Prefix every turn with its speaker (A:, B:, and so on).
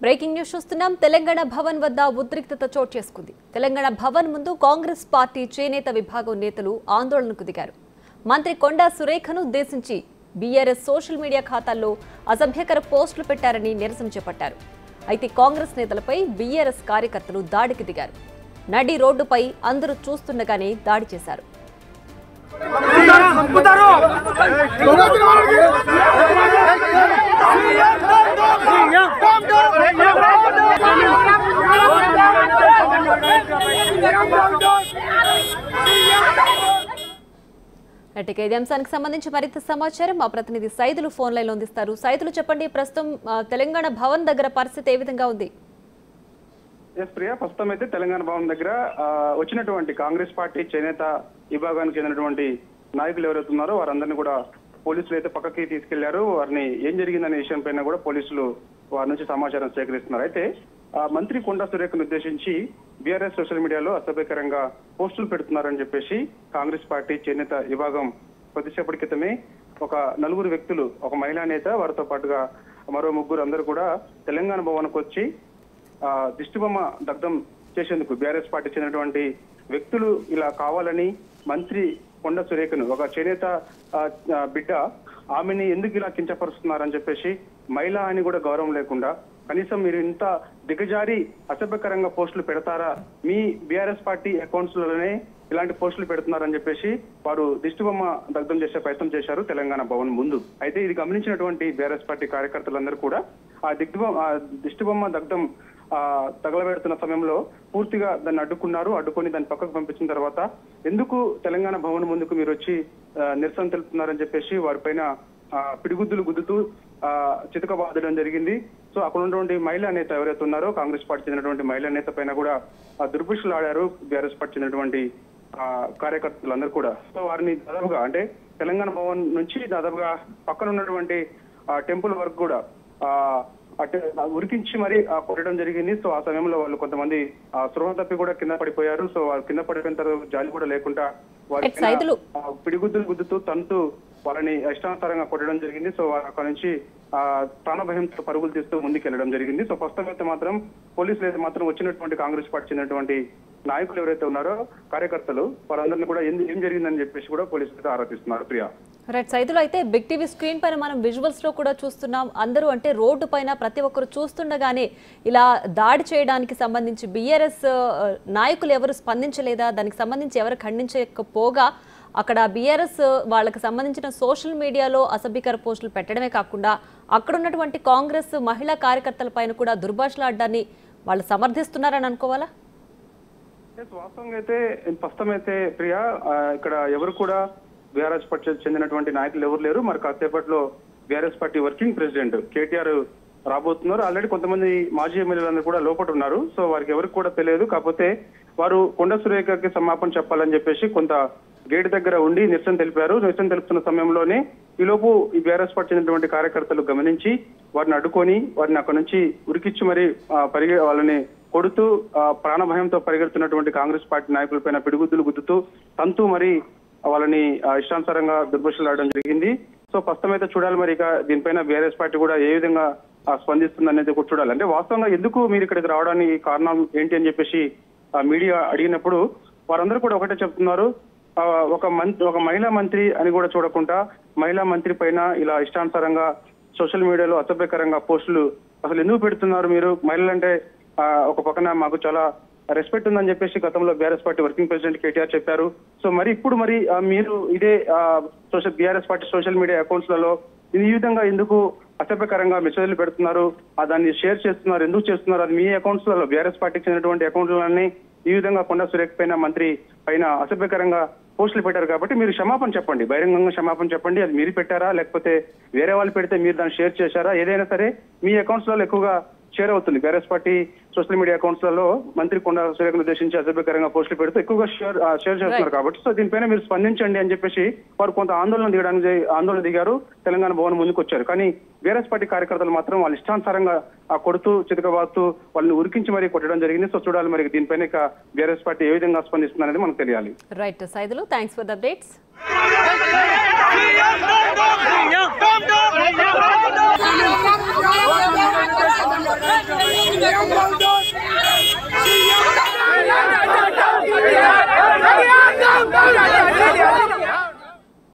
A: Breaking news చూస్తున్నాం. తెలంగాణ భవన్ వద్ద ఉద్రిక్తత చోటు చేసుకుంది. తెలంగాణ భవన్ ముందు కాంగ్రెస్ పార్టీ చేనేత విభాగం నేతలు ఆందోళనకు దిగారు. మంత్రి కొండా సురేఖను ఉద్దేశించి బీఆర్ఎస్ సోషల్ మీడియా ఖాతాల్లో అసభ్యకర పోస్టులు పెట్టారని నిరసన చేపట్టారు. అయితే కాంగ్రెస్ నేతలపై బీఆర్ఎస్ కార్యకర్తలు దాడికి దిగారు. నడి రోడ్డుపై అందరూ చూస్తుండగానే దాడి చేశారు. ఇదే అంశానికి సంబంధించి మరింత సమాచారం మా ప్రతినిధి సైదులు ఫోన్ లైన్ లో అందిస్తారు. సైదులు చెప్పండి, ప్రస్తుతం తెలంగాణ భవన్ దగ్గర పరిస్థితి ఏ విధంగా ఉంది?
B: ప్రియా, ప్రస్తుతం అయితే తెలంగాణ భవన్ దగ్గర వచ్చినటువంటి కాంగ్రెస్ పార్టీ చేనేత విభాగానికి చెందినటువంటి నాయకులు ఎవరైతే ఉన్నారో వారందరినీ కూడా పోలీసులు అయితే పక్కకి తీసుకెళ్లారు. వారిని ఏం జరిగిందనే విషయం పైన కూడా పోలీసులు వారి నుంచి సమాచారం సేకరిస్తున్నారు. అయితే మంత్రి కొండా సురేఖను ఉద్దేశించి బీఆర్ఎస్ సోషల్ మీడియాలో అసభ్యకరంగా పోస్టులు పెడుతున్నారని చెప్పేసి కాంగ్రెస్ పార్టీ చేనేత విభాగం కొద్దిసేపటి క్రితమే ఒక నలుగురు వ్యక్తులు, ఒక మహిళా నేత, వారితో పాటుగా మరో ముగ్గురు అందరూ కూడా తెలంగాణ భవన్కు వచ్చి దిష్టిబొమ్మ దగ్ధం చేసేందుకు బీఆర్ఎస్ పార్టీ చెందినటువంటి వ్యక్తులు ఇలా కావాలని మంత్రి కొండా సురేఖను, ఒక చేనేత బిడ్డ, ఆమెని ఎందుకు ఇలా కించపరుస్తున్నారని చెప్పేసి మహిళ అని కూడా గౌరవం లేకుండా కనీసం మీరు ఇంత దిగజారి అసభ్యకరంగా పోస్టులు పెడతారా, మీ బీఆర్ఎస్ పార్టీ అకౌంట్స్ లోనే ఇలాంటి పోస్టులు పెడుతున్నారని చెప్పేసి వారు దిష్టిబొమ్మ దగ్ధం చేసే ప్రయత్నం చేశారు తెలంగాణ భవన్ ముందు. అయితే ఇది గమనించినటువంటి బీఆర్ఎస్ పార్టీ కార్యకర్తలందరూ కూడా ఆ దిష్టిబొమ్మ దగ్ధం తగలబెడుతున్న సమయంలో పూర్తిగా దాన్ని అడ్డుకొని దాన్ని పక్కకు పంపించిన తర్వాత ఎందుకు తెలంగాణ భవన్ ముందుకు మీరు వచ్చి నిరసన తెలుపుతున్నారని చెప్పేసి వారిపైన పిడిగుద్దులు గుద్దుతూ చితకబాదడం జరిగింది. సో అక్కడ ఉన్నటువంటి మహిళా నేత ఎవరైతే ఉన్నారో కాంగ్రెస్ పార్టీ చెందినటువంటి మహిళా నేత పైన కూడా దుర్భాషలు ఆడారు బీఆర్ఎస్ పార్టీ చెందినటువంటి కార్యకర్తలందరూ కూడా. సో వారిని దాదాపుగా అంటే తెలంగాణ భవన్ నుంచి దాదాపుగా పక్కన ఉన్నటువంటి టెంపుల్ వరకు కూడా అంటే ఉరికించి మరీ కొట్టడం జరిగింది. సో ఆ సమయంలో వాళ్ళు కొంతమంది స్పృహ తప్పి కూడా కింద పడిపోయారు. సో వాళ్ళు కింద పడిపోయిన తర్వాత జాలి కూడా లేకుండా వారి పిడిగుద్దులు గుద్దుతూ తంతు వాళ్ళని ఇష్టానుసారంగా కొట్టడం జరిగింది. సో అక్కడ నుంచి ప్రాణభయంతో పరుగులు తీస్తూ ముందుకు వెళ్ళడం జరిగింది. సో ప్రస్తుతం అయితే మాత్రం పోలీసులు అయితే మాత్రం వచ్చినటువంటి కాంగ్రెస్ పార్టీ చెందినటువంటి నాయకులు ఎవరైతే ఉన్నారో కార్యకర్తలు వారందరినీ కూడా ఏం జరిగిందని చెప్పేసి కూడా పోలీసులు ఆరోపిస్తున్నారు. ప్రియా,
A: రైట్ సైదులు, అయితే బిగ్ టీవీ స్క్రీన్ పైన మనం విజువల్స్ లో కూడా చూస్తున్నాం. అందరూ అంటే రోడ్డు పైన ప్రతి ఒక్కరు చూస్తుండగానే ఇలా దాడి చేయడానికి సంబంధించి బీఆర్ఎస్ నాయకులు ఎవరు స్పందించలేదా? దానికి సంబంధించి ఎవరు ఖండించకపోగా అక్కడ బీఆర్ఎస్ వాళ్ళకి సంబంధించిన సోషల్ మీడియాలో అసభ్యకర పోస్టులు పెట్టడమే కాకుండా అక్కడ ఉన్నటువంటి కాంగ్రెస్ మహిళా కార్యకర్తల పైన కూడా దుర్భాషలాడ్డాన్ని వాళ్ళు సమర్థిస్తున్నారని అనుకోవాలా?
B: వాస్తవంగా అయితే ప్రస్తుతం అయితే ప్రియా ఇక్కడ ఎవరు కూడా బీఆర్ఎస్ పార్టీ చెందినటువంటి నాయకులు ఎవరు లేరు. మరి కాసేపట్లో BRS party working president KTR రాబోతున్నారు. ఆల్రెడీ కొంతమంది మాజీ ఎమ్మెల్యేలందరూ కూడా లోపల ఉన్నారు. సో వారికి ఎవరికి కూడా తెలియదు. కాకపోతే వారు కొండా సురేఖకి సమాపన చెప్పాలని చెప్పేసి కొంత గేట్ దగ్గర ఉండి నిరసన తెలిపారు. నిరసన తెలుపుతున్న సమయంలోనే ఈలోపు ఈ బీఆర్ఎస్ పార్టీ చెందినటువంటి కార్యకర్తలు గమనించి వారిని అడ్డుకొని వారిని అక్కడ నుంచి ఉరికిచ్చి మరి వాళ్ళని కొడుతూ ప్రాణభయంతో పరిగెడుతున్నటువంటి కాంగ్రెస్ పార్టీ నాయకులపైన పిడిగుద్దులు గుద్దుతూ తంతు మరి వాళ్ళని ఇష్టానుసారంగా దుర్భాషలాడడం జరిగింది. సో ప్రస్తుతం అయితే చూడాలి మరి ఇక దీనిపైన బీఆర్ఎస్ పార్టీ కూడా ఏ విధంగా స్పందిస్తుంది అనేది కూడా చూడాలి. అంటే వాస్తవంగా ఎందుకు మీరు ఇక్కడికి రావడానికి కారణం ఏంటి అని చెప్పేసి మీడియా అడిగినప్పుడు వారందరూ కూడా ఒకటే చెప్తున్నారు. ఒక మహిళా మంత్రి అని కూడా చూడకుండా మహిళా మంత్రి పైన ఇలా ఇష్టానుసారంగా సోషల్ మీడియాలో అసభ్యకరంగా పోస్టులు అసలు ఎందుకు పెడుతున్నారు మీరు? మహిళలంటే ఒక పక్కన మాకు చాలా రెస్పెక్ట్ ఉందని చెప్పేసి గతంలో BRS party working president KTR చెప్పారు. సో మరి ఇప్పుడు మరి మీరు ఇదే BRS party social media accounts లలో ఈ విధంగా ఎందుకు అసభ్యకరంగా మెసేజ్లు పెడుతున్నారు, దాన్ని షేర్ చేస్తున్నారు, ఎందుకు చేస్తున్నారు? అది మీ అకౌంట్స్ లలో బీఆర్ఎస్ పార్టీకి చెందినటువంటి అకౌంట్లన్నీ ఈ విధంగా కొండా సురేఖ పైన మంత్రి పైన అసభ్యకరంగా పోస్టులు పెట్టారు కాబట్టి మీరు క్షమాపణ చెప్పండి, బహిరంగంగా క్షమాపణ చెప్పండి. అది మీరు పెట్టారా లేకపోతే వేరే వాళ్ళు పెడితే మీరు దాన్ని షేర్ చేశారా? ఏదైనా సరే మీ అకౌంట్స్ లలో ఎక్కువగా షేర్ అవుతుంది. BRS party social media accounts లలో మంత్రి కొండా సురేఖను ఉద్దేశించి అసభ్యకరంగా పోస్టులు పెడితే ఎక్కువగా షేర్ చేస్తున్నారు కాబట్టి సో దీనిపైన మీరు స్పందించండి అని చెప్పేసి వారు కొంత ఆందోళన దిగారు. తెలంగాణ భవన్ ముందుకు వచ్చారు. కానీ బీఆర్ఎస్ పార్టీ కార్యకర్తలు మాత్రం వాళ్ళ ఇష్టానుసారంగా కొడుతూ చితకబాదుతూ వాళ్ళని ఉరికించి మరీ కొట్టడం జరిగింది. సో చూడాలి మరి దీనిపైన బీఆర్ఎస్ పార్టీ ఏ విధంగా స్పందిస్తుంది అనేది మనకు తెలియాలి.
A: Right Saidulu, thanks for the updates.